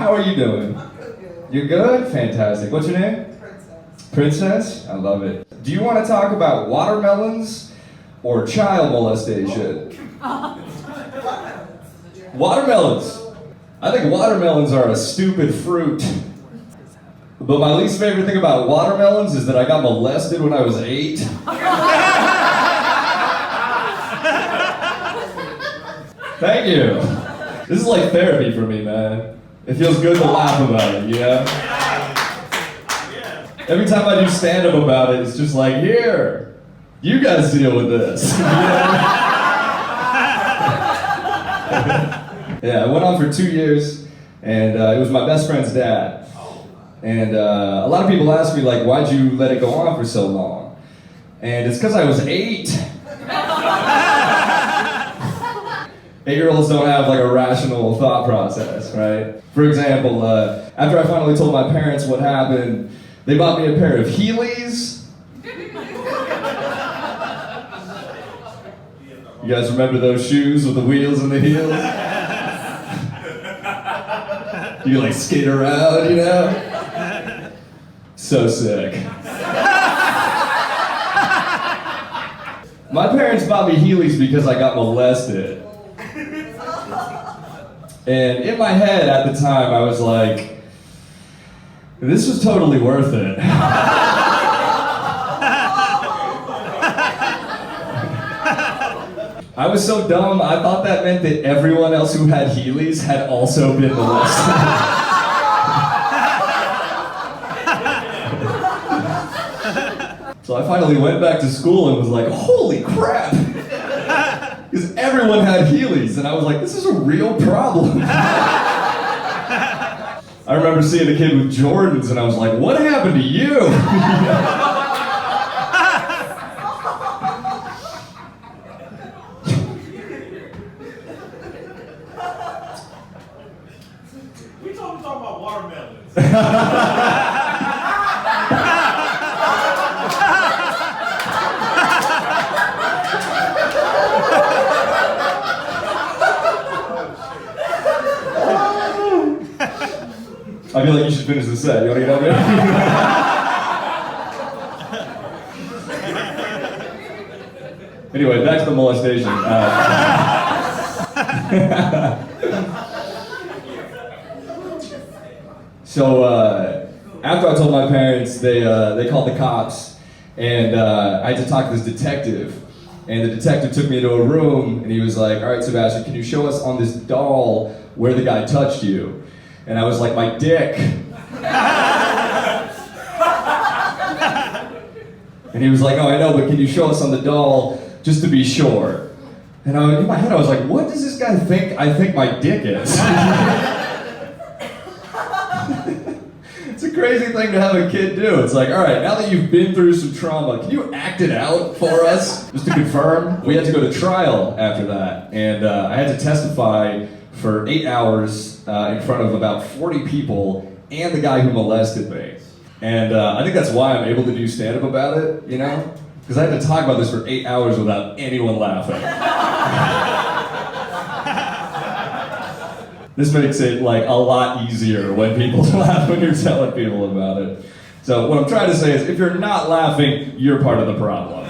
How are you doing? I'm good. You're good? Fantastic. What's your name? Princess. Princess? I love it. Do you want to talk about watermelons or child molestation? Watermelons. I think watermelons are a stupid fruit. But my least favorite thing about watermelons is that I got molested when I was 8. Thank you. This is like therapy for me, man. It feels good to laugh about it, you know? Every time I do stand-up about it, it's just like, here, you guys deal with this. Yeah, it went on for 2 years, and it was my best friend's dad. And a lot of people ask me, like, why'd you let it go on for so long? And it's because I was 8. 8-year-olds don't have, like, a rational thought process, right? For example, after I finally told my parents what happened, they bought me a pair of Heelys. You guys remember those shoes with the wheels and the heels? You like skate around, you know? So sick. My parents bought me Heelys because I got molested. And in my head at the time, I was like, this was totally worth it. I was so dumb, I thought that meant that everyone else who had Heelys had also been molested. So I finally went back to school and was like, holy crap! Because everyone had Heelys, and I was like, this is a real problem. I remember seeing a kid with Jordans, and I was like, what happened to you? We talking about watermelons. I feel like you should finish the set. You want to get up there? Anyway, back to the molestation. So after I told my parents, they called the cops, and I had to talk to this detective. And the detective took me into a room, and he was like, all right, Sebastian, can you show us on this doll where the guy touched you? And I was like, my dick. And he was like, oh, I know, but can you show us on the doll just to be sure? And in my head, I was like, what does this guy think I think my dick is? It's a crazy thing to have a kid do. It's like, all right, now that you've been through some trauma, can you act it out for us? Just to confirm. We had to go to trial after that. And I had to testify for 8 hours in front of about 40 people and the guy who molested me. And I think that's why I'm able to do stand-up about it, you know? Because I had to talk about this for 8 hours without anyone laughing. This makes it like a lot easier when people laugh when you're telling people about it. So what I'm trying to say is, if you're not laughing, you're part of the problem.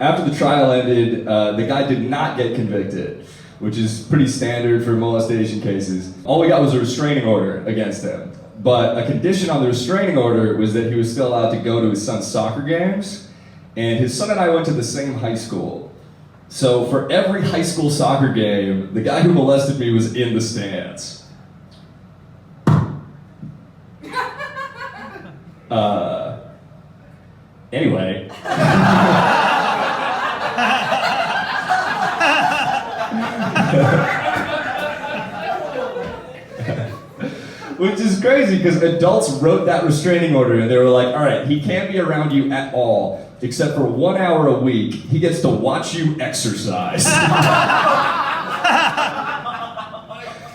After the trial ended, the guy did not get convicted, which is pretty standard for molestation cases. All we got was a restraining order against him. But a condition on the restraining order was that he was still allowed to go to his son's soccer games, and his son and I went to the same high school. So for every high school soccer game, the guy who molested me was in the stands. Anyway. Which is crazy, because adults wrote that restraining order and they were like, all right, he can't be around you at all, except for 1 hour a week. He gets to watch you exercise. I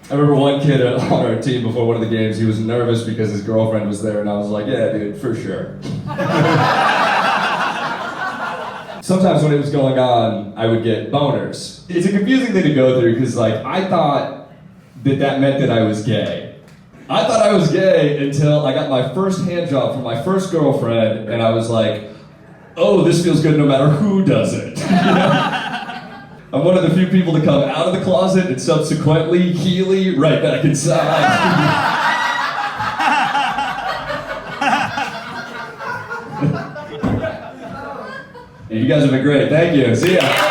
remember one kid on our team before one of the games, he was nervous because his girlfriend was there, and I was like, yeah, dude, for sure. Sometimes when it was going on, I would get boners. It's a confusing thing to go through, because like, I thought that meant that I was gay. I thought I was gay until I got my first hand job from my first girlfriend, and I was like, oh, this feels good no matter who does it. You know? I'm one of the few people to come out of the closet and subsequently Heely right back inside. You guys have been great. Thank you. See ya.